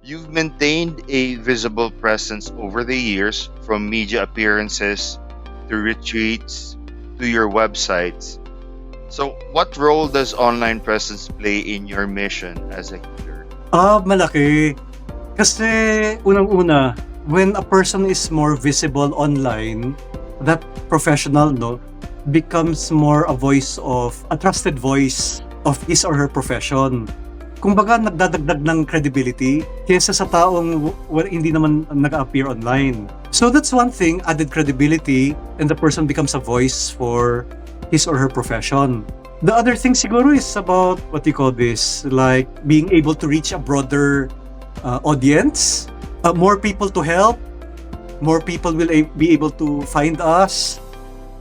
You've maintained a visible presence over the years, from media appearances to retreats to your websites. So, what role does online presence play in your mission as a healer? Malaki. Kasi unang-una, when a person is more visible online, that professional, no, becomes more a trusted voice of his or her profession. Kumbaga, nagdadagdag ng credibility kaysa sa taong hindi naman nag-appear online. So that's one thing, added credibility, and the person becomes a voice for his or her profession. The other thing siguro is about what you call this, like being able to reach a broader audience, more people to help, more people will be able to find us,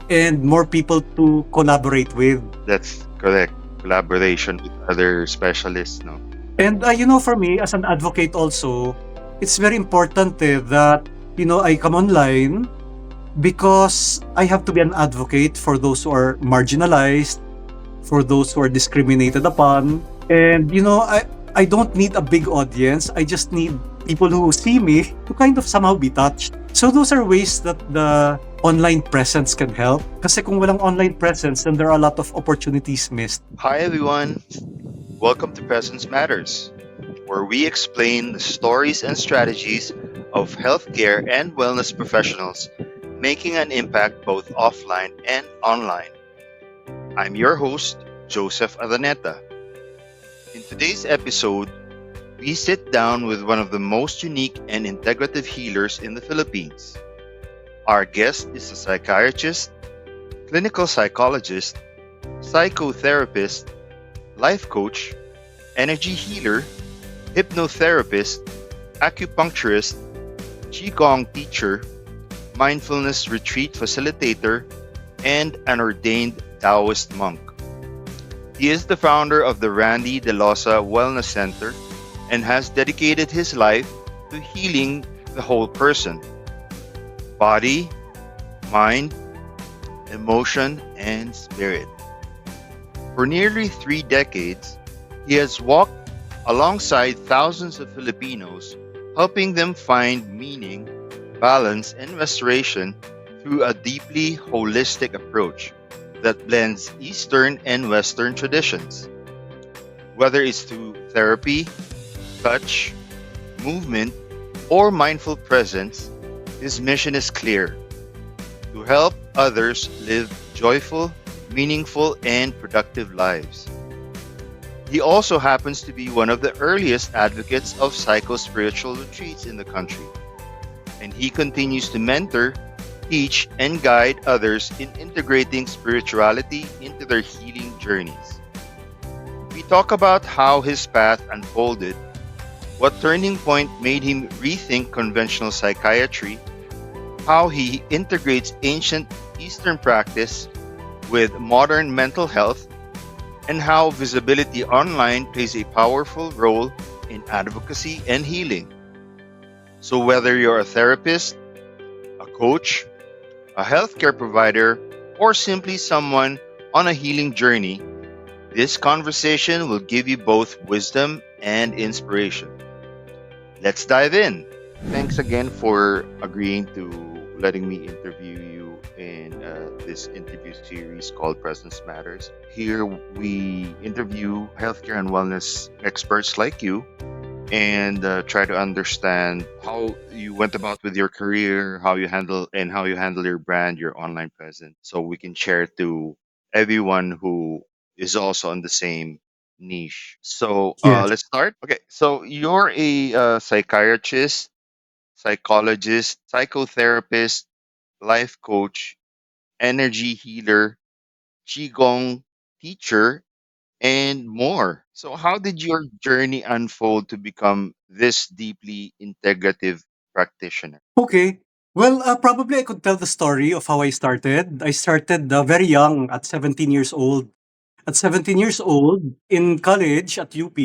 and more people to collaborate with. That's correct. Collaboration with other specialists, no? And for me, as an advocate also, it's very important that, I come online because I have to be an advocate for those who are marginalized, for those who are discriminated upon. And, I don't need a big audience. I just need people who see me to kind of somehow be touched. So those are ways that the online presence can help. Kasi kung walang online presence, then there are a lot of opportunities missed. Hi, everyone. Welcome to Presence Matters, where we explain the stories and strategies of healthcare and wellness professionals making an impact both offline and online. I'm your host, Joseph Adaneta. In today's episode, we sit down with one of the most unique and integrative healers in the Philippines. Our guest is a psychiatrist, clinical psychologist, psychotherapist, life coach, energy healer, hypnotherapist, acupuncturist, Qigong teacher, mindfulness retreat facilitator, and an ordained Daoist monk. He is the founder of the Randy Dellosa Wellness Center and has dedicated his life to healing the whole person: body, mind, emotion, and spirit. For nearly 3 decades, he has walked alongside thousands of Filipinos, helping them find meaning, balance, and restoration through a deeply holistic approach that blends Eastern and Western traditions. Whether it's through therapy, touch, movement, or mindful presence, his mission is clear: to help others live joyful, meaningful, and productive lives. He also happens to be one of the earliest advocates of psycho-spiritual retreats in the country, and he continues to mentor, teach, and guide others in integrating spirituality into their healing journeys. We talk about how his path unfolded, what turning point made him rethink conventional psychiatry, how he integrates ancient Eastern practice with modern mental health, and how visibility online plays a powerful role in advocacy and healing. So, whether you're a therapist, a coach, a healthcare provider, or simply someone on a healing journey, this conversation will give you both wisdom and inspiration. Let's dive in. Thanks again for agreeing to letting me interview you in this interview series called Presence Matters. Here we interview healthcare and wellness experts like you and try to understand how you went about with your career, how you handle your brand, your online presence, so we can share to everyone who is also on the same niche. So Yes. let's start. Okay, so you're a psychiatrist, psychologist, psychotherapist, life coach, energy healer, qigong teacher, and more. So, how did your journey unfold to become this deeply integrative practitioner? Okay. Well, probably I could tell the story of how I started. I started very young, at 17 years old. At 17 years old, in college at UP,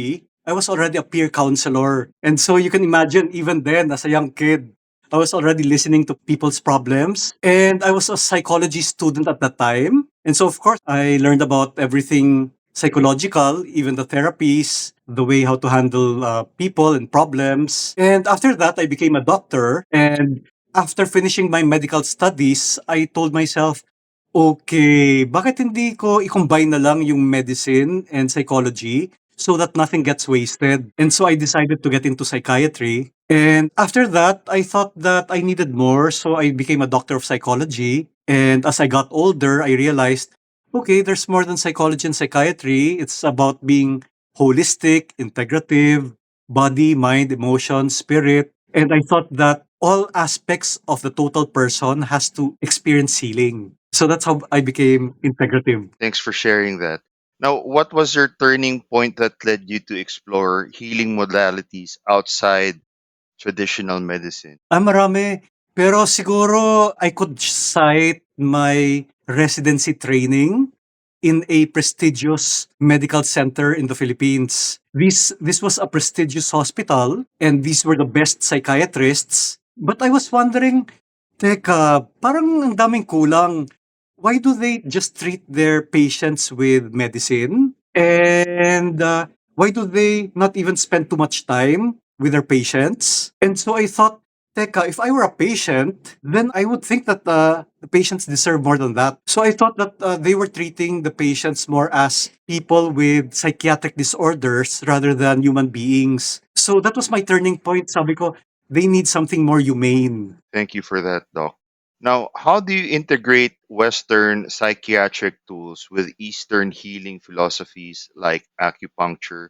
I was already a peer counselor. And so you can imagine, even then, as a young kid, I was already listening to people's problems. And I was a psychology student at that time. And so, of course, I learned about everything psychological, even the therapies, the way how to handle people and problems. And after that, I became a doctor. And after finishing my medical studies, I told myself, okay, bakit hindi ko i-combine na lang yung medicine and psychology so that nothing gets wasted? And so I decided to get into psychiatry. And after that, I thought that I needed more, so I became a doctor of psychology. And as I got older, I realized, okay, there's more than psychology and psychiatry. It's about being holistic, integrative, body, mind, emotion, spirit. And I thought that all aspects of the total person has to experience healing. So that's how I became integrative. Thanks for sharing that. Now, what was your turning point that led you to explore healing modalities outside traditional medicine? Marami. Pero siguro I could cite my residency training in a prestigious medical center in the Philippines. This was a prestigious hospital and these were the best psychiatrists. But I was wondering, teka, parang ang daming kulang. Why do they just treat their patients with medicine? And why do they not even spend too much time with their patients? And so I thought, teka, if I were a patient, then I would think that the patients deserve more than that. So I thought that they were treating the patients more as people with psychiatric disorders rather than human beings. So that was my turning point. Sabi ko, they need something more humane. Thank you for that, Doc. Now, how do you integrate Western psychiatric tools with Eastern healing philosophies like acupuncture,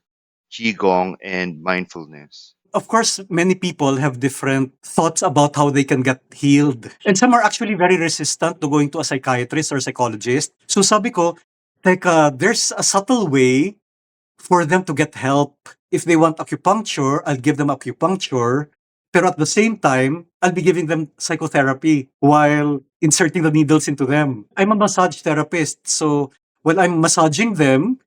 Qigong, and mindfulness? Of course, many people have different thoughts about how they can get healed. And some are actually very resistant to going to a psychiatrist or psychologist. So sabi ko, teka, there's a subtle way for them to get help. If they want acupuncture, I'll give them acupuncture. Pero at the same time, I'll be giving them psychotherapy while inserting the needles into them. I'm a massage therapist. So while I'm massaging them,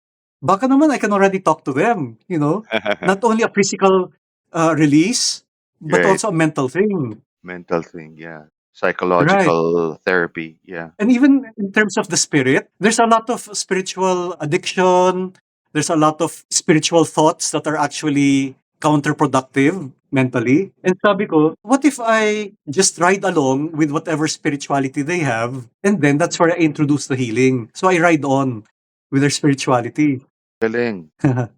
baka naman I can already talk to them, you know? Not only a physical release, but Right. also a mental thing. Mental thing, yeah. Right. Psychological therapy, yeah. And even in terms of the spirit, there's a lot of spiritual addiction. There's a lot of spiritual thoughts that are actually counterproductive mentally. And sabi ko, what if I just ride along with whatever spirituality they have, and then that's where I introduce the healing. So I ride on with their spirituality. Galing. Yeah.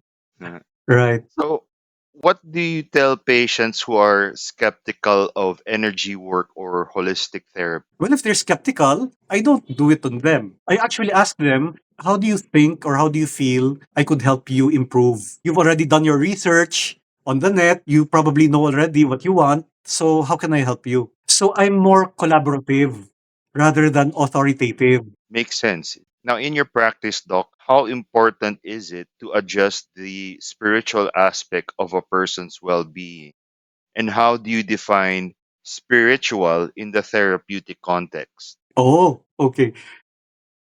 Right. So, what do you tell patients who are skeptical of energy work or holistic therapy? Well, if they're skeptical, I don't do it on them. I actually ask them, how do you think or how do you feel I could help you improve? You've already done your research on the net. You probably know already what you want. So how can I help you? So I'm more collaborative rather than authoritative. Makes sense. Now, in your practice, Doc, how important is it to adjust the spiritual aspect of a person's well being? And how do you define spiritual in the therapeutic context? Oh, okay.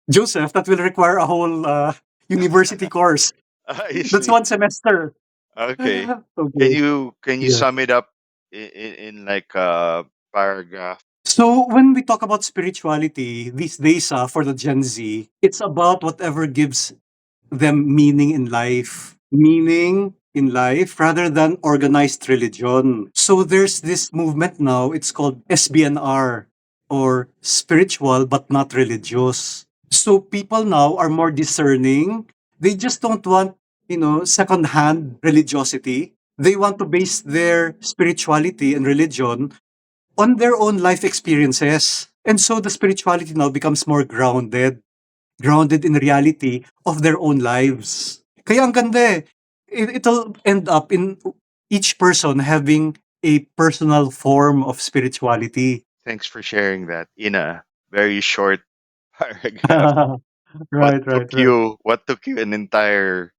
Joseph, that will require a whole university course. I That's see. one semester. Okay. Okay. Can you Yeah. sum it up in like a paragraph? So when we talk about spirituality these days, for the Gen Z, it's about whatever gives them meaning in life. Meaning in life rather than organized religion. So there's this movement now, it's called SBNR or spiritual but not religious. So people now are more discerning. They just don't want, second-hand religiosity. They want to base their spirituality and religion on their own life experiences. And so the spirituality now becomes more grounded in reality of their own lives. Kaya ang ganda eh. It'll end up in each person having a personal form of spirituality. Thanks for sharing that in a very short paragraph. Right, right, right. What took you an entire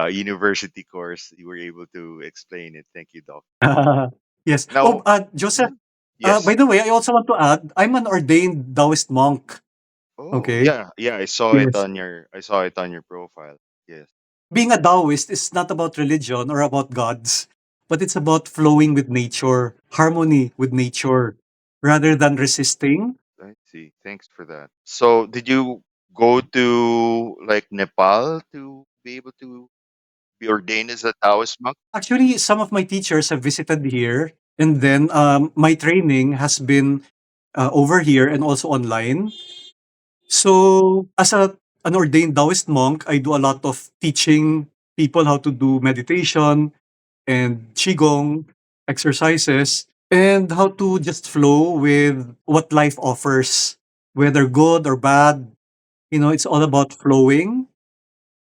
university course? You were able to explain it. Thank you, Doc. Yes. Oh, Now, Joseph, mhm, by yes. the way, I also want to add, I'm an ordained Daoist monk. Oh, Okay? yeah, yeah. Yes. I saw it on your profile. Yes. Being a Taoist is not about religion or about gods, but it's about flowing with nature, harmony with nature, rather than resisting. I see. Thanks for that. So, did you go to like Nepal to be able to? be ordained as a Taoist monk? Actually, some of my teachers have visited here, and then my training has been over here and also online. So, as an ordained Daoist monk, I do a lot of teaching people how to do meditation and Qigong exercises and how to just flow with what life offers, whether good or bad. It's all about flowing.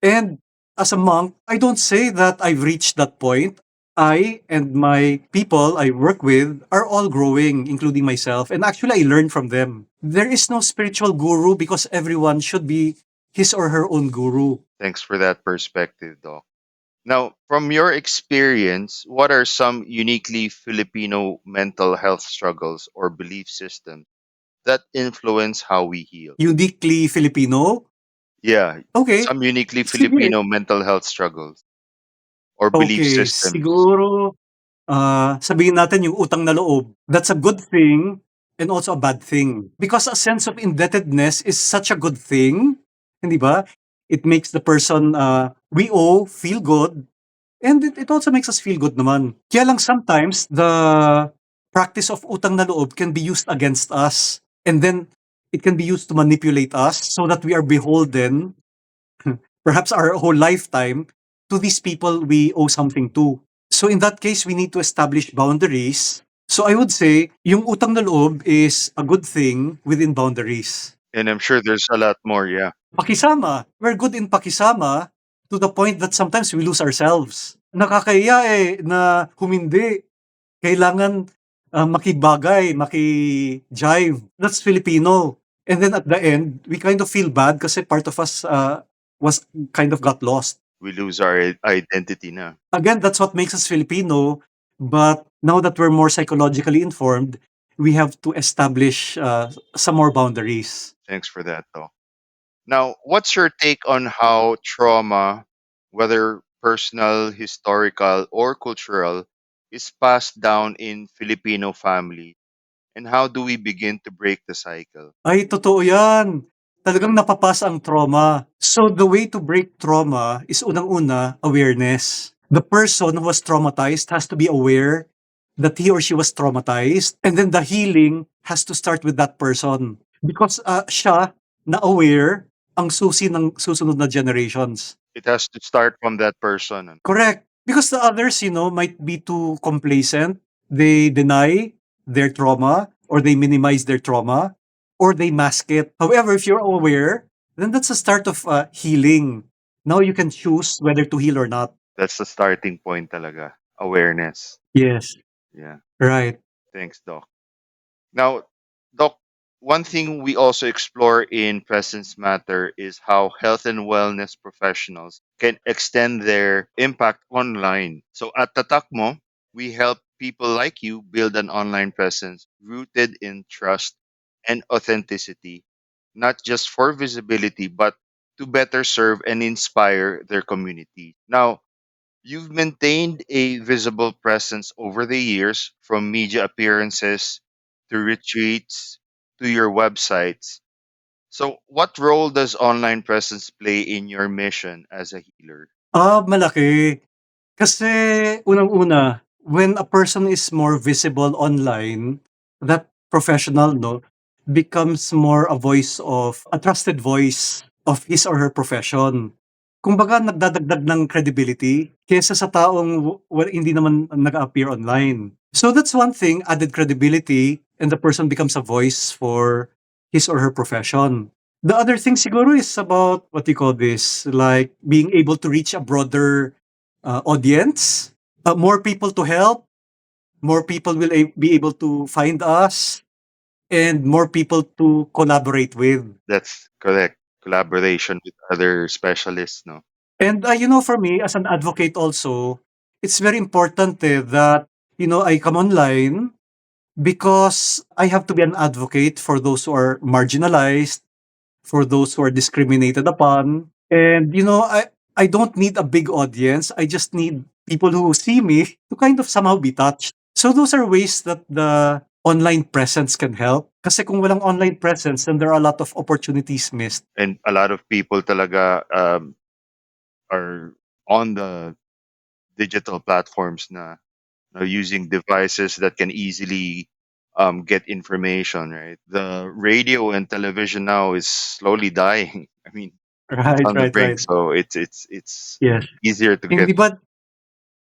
And as a monk, I don't say that I've reached that point. I and my people I work with are all growing, including myself. And actually, I learn from them. There is no spiritual guru because everyone should be his or her own guru. Thanks for that perspective, Doc. Now, from your experience, what are some uniquely Filipino mental health struggles or belief systems that influence how we heal? Uniquely Filipino? Yeah, Okay. some uniquely Sige. Filipino mental health struggles or belief Okay. systems. Siguro, sabihin natin yung utang na loob. That's a good thing and also a bad thing. Because a sense of indebtedness is such a good thing. Hindi ba? It makes the person we owe feel good. And it also makes us feel good naman. Kaya lang sometimes, the practice of utang na loob can be used against us. And then, it can be used to manipulate us so that we are beholden, perhaps our whole lifetime, to these people we owe something to. So in that case, we need to establish boundaries. So I would say, yung utang na loob is a good thing within boundaries. And I'm sure there's a lot more, yeah. Pakisama. We're good in pakisama to the point that sometimes we lose ourselves. Nakakahiya na humindi. Kailangan makibagay, maki-jive. That's Filipino. And then at the end, we kind of feel bad kasi part of us was kind of got lost. We lose our identity na. Again, that's what makes us Filipino. But now that we're more psychologically informed, we have to establish some more boundaries. Thanks for that, though. Now, what's your take on how trauma, whether personal, historical, or cultural, is passed down in Filipino family? And how do we begin to break the cycle? Ay, totoo yan. Talagang napapasa ang trauma. So the way to break trauma is unang-una, awareness. The person who was traumatized has to be aware that he or she was traumatized. And then the healing has to start with that person. Because siya na aware ang susi ng susunod na generations. It has to start from that person. Correct. Because the others, might be too complacent. They deny their trauma or they minimize their trauma or they mask it. However, if you're aware, then that's a start of healing. Now you can choose whether to heal or not. That's the starting point talaga. Awareness. Yes. Yeah. Right. Thanks, Doc. Now, Doc, one thing we also explore in Presence Matter is how health and wellness professionals can extend their impact online. So at Tatak mo, we help people like you build an online presence rooted in trust and authenticity, not just for visibility, but to better serve and inspire their community. Now, you've maintained a visible presence over the years, from media appearances to retreats to your websites. So, what role does online presence play in your mission as a healer? Malaki. Kasi unang-una, when a person is more visible online, that professional, no, becomes more a trusted voice of his or her profession. Kumbaga nagdadagdag ng credibility kaysa sa taong hindi naman nag-appear online. So that's one thing, added credibility, and the person becomes a voice for his or her profession. The other thing siguro is about what you call this, like being able to reach a broader audience, more people to help, more people will be able to find us, and more people to collaborate with. That's correct. Collaboration with other specialists, no? And for me as an advocate also, it's very important that I come online because I have to be an advocate for those who are marginalized, for those who are discriminated upon. And I don't need a big audience. I just need people who see me to kind of somehow be touched. So those are ways that the online presence can help. Kasi kung walang online presence, then there are a lot of opportunities missed. And a lot of people talaga are on the digital platforms na using devices that can easily get information, right? The radio and television now is slowly dying. I mean, it's Right, on the right, brink, right. so it's Yes. easier to get. Hindi ba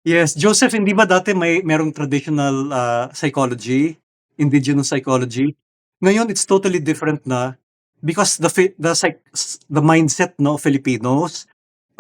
Yes, Joseph, hindi ba dati merong traditional, psychology, indigenous psychology? Ngayon it's totally different na because the mindset 'no, of Filipinos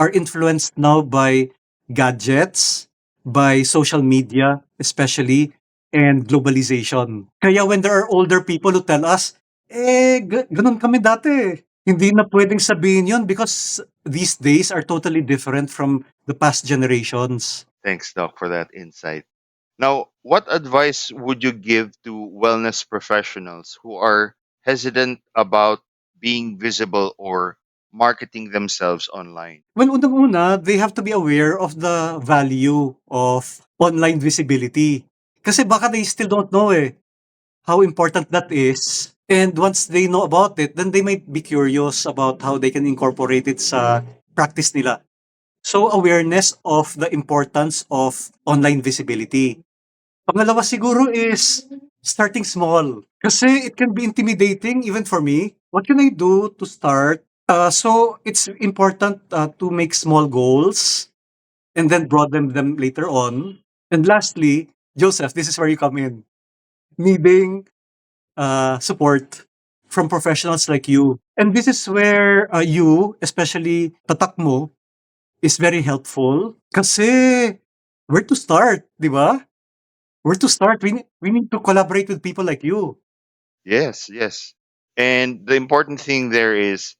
are influenced now by gadgets, by social media especially, and globalization. Kaya when there are older people who tell us, "Gano'n kami dati, hindi na puwedeng sabihin 'yun because these days are totally different from the past generations." Thanks, Doc, for that insight. Now, what advice would you give to wellness professionals who are hesitant about being visible or marketing themselves online? Well, unang-una, they have to be aware of the value of online visibility. Kasi baka they still don't know, how important that is. And once they know about it, then they might be curious about how they can incorporate it sa practice nila. So, awareness of the importance of online visibility. Pangalawa siguro is starting small. Kasi it can be intimidating even for me. What can I do to start? So it's important to make small goals and then broaden them later on. And lastly, Joseph, this is where you come in. Needing support from professionals like you. And this is where you, especially Tatak mo, is very helpful. Kasi where to start, di ba? Where to start? We need to collaborate with people like you. Yes, yes. And the important thing there is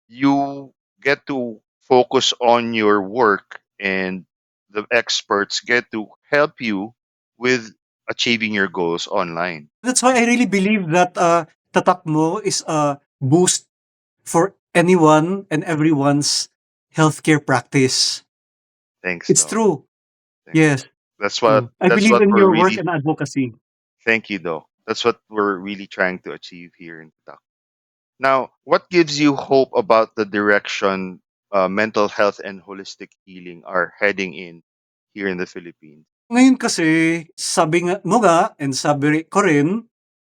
you get to focus on your work, and the experts get to help you with achieving your goals online. That's why I really believe that Tatak mo is a boost for anyone and everyone's healthcare practice. Thanks, It's Doc. true. Thanks. Yes. That's what I that's believe what in we're your work really and advocacy. thank you, Doc. That's what we're really trying to achieve here in Tatak. Now, what gives you hope about the direction mental health and holistic healing are heading in here in the Philippines? Ngayon kasi, sabi nga mo nga and sabi ko rin,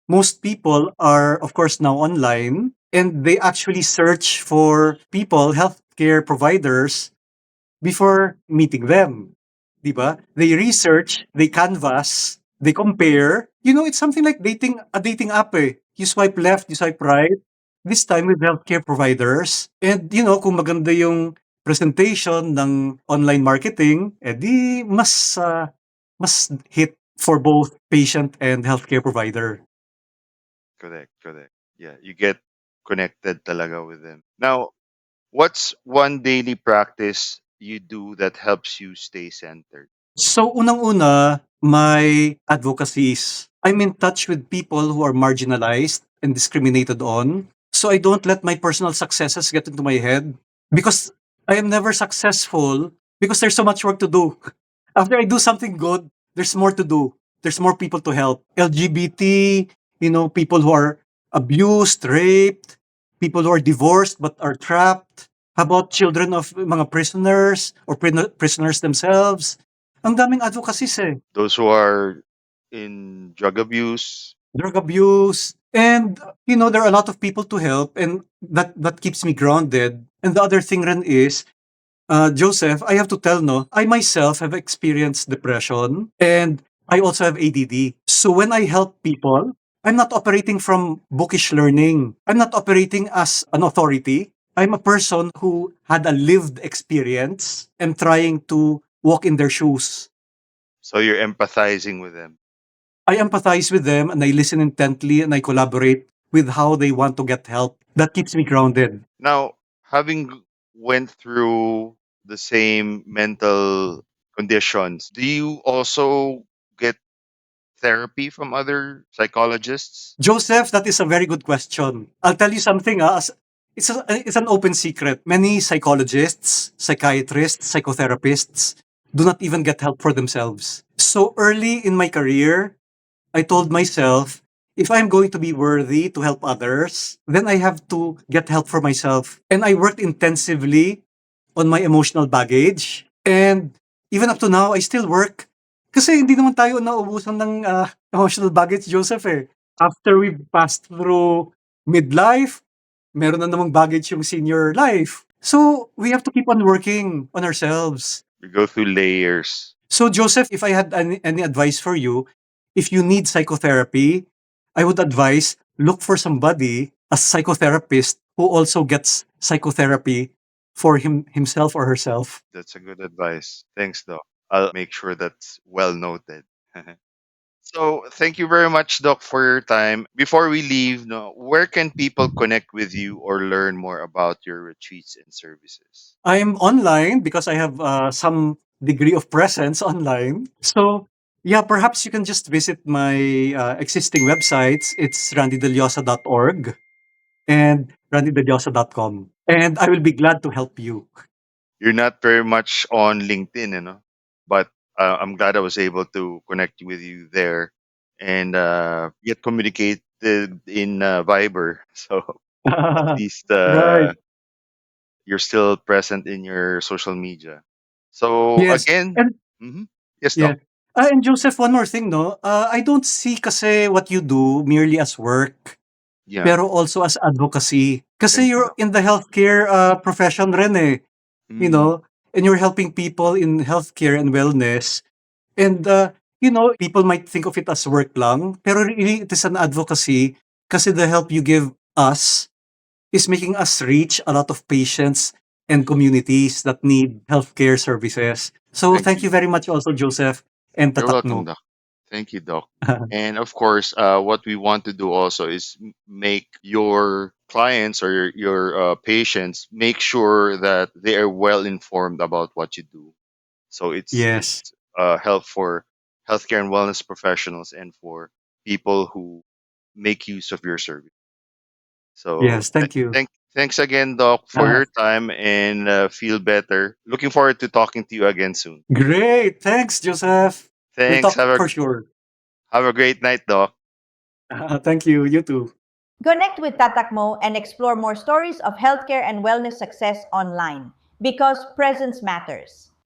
most people are of course now online and they actually search for people, healthcare providers before meeting them. 'Di ba? They research, they canvas, they compare. You know, it's something like a dating app You swipe left, you swipe right. This time with healthcare providers. And you know, kung maganda yung presentation ng online marketing, di mas hit for both patient and healthcare provider. Correct, correct. Yeah, you get connected talaga with them. Now, what's one daily practice you do that helps you stay centered? So unang-una, my advocacies. I'm in touch with people who are marginalized and discriminated on. So I don't let my personal successes get into my head because I am never successful because there's so much work to do. After I do something good, there's more to do. There's more people to help. LGBT, people who are abused, raped, people who are divorced but are trapped. How about children of mga prisoners or prisoners themselves? Ang daming advocacies Those who are in drug abuse. drug abuse, and there are a lot of people to help, and that keeps me grounded. And the other thing rin is, Joseph, I have to tell no, I myself have experienced depression and I also have ADD. So when I help people, I'm not operating from bookish learning. I'm not operating as an authority. I'm a person who had a lived experience and trying to walk in their shoes. So you're empathizing with them. I empathize with them and I listen intently and I collaborate with how they want to get help. That keeps me grounded. Now, having went through the same mental conditions, do you also get therapy from other psychologists? Joseph, that is a very good question. I'll tell you something. It's an open secret. Many psychologists, psychiatrists, psychotherapists do not even get help for themselves. So early in my career, I told myself, if I'm going to be worthy to help others, then I have to get help for myself. And I worked intensively on my emotional baggage. And even up to now, I still work. Kasi hindi naman tayo nauubusan ng emotional baggage, Joseph eh. After we passed through midlife, meron na namang baggage yung senior life. So, we have to keep on working on ourselves. We go through layers. So, Joseph, if I had any advice for you, if you need psychotherapy, I would advise look for somebody, a psychotherapist, who also gets psychotherapy for himself or herself. That's a good advice. Thanks, Doc. I'll make sure that's well noted. So, thank you very much, Doc, for your time. Before we leave, no, where can people connect with you or learn more about your retreats and services? I'm online because I have some degree of presence online. So, yeah, perhaps you can just visit my existing websites. It's randydeliosa.org and randydeliosa.com. And I will be glad to help you. You're not very much on LinkedIn, but I'm glad I was able to connect with you there and get communicated in Viber. So at least Right. you're still present in your social media. So Yes. again, And hmm yes, yeah. Doc. And Joseph, one more thing, no? I don't see kasi what you do merely as work, Yeah, pero also as advocacy. Kasi thank you, you're Doc. in the healthcare profession rin eh, you Mm, know, and you're helping people in healthcare and wellness. And, people might think of it as work lang, pero really it is an advocacy kasi the help you give us is making us reach a lot of patients and communities that need healthcare services. So thank thank you. you very much also, Joseph and You're Tatak welcome, no. Doc. Thank you, Doc. And of course, what we want to do also is make your clients or your patients make sure that they are well informed about what you do. So it's Yes. help for healthcare and wellness professionals and for people who make use of your service. So Yes, thank you. thanks again, Doc, for Uh, your time and feel better. Looking forward to talking to you again soon. Great. Thanks, Joseph. We'll Thanks. talk for sure. Have a great night, Doc. Thank you. You too. Connect with Tatakmo and explore more stories of healthcare and wellness success online because presence matters.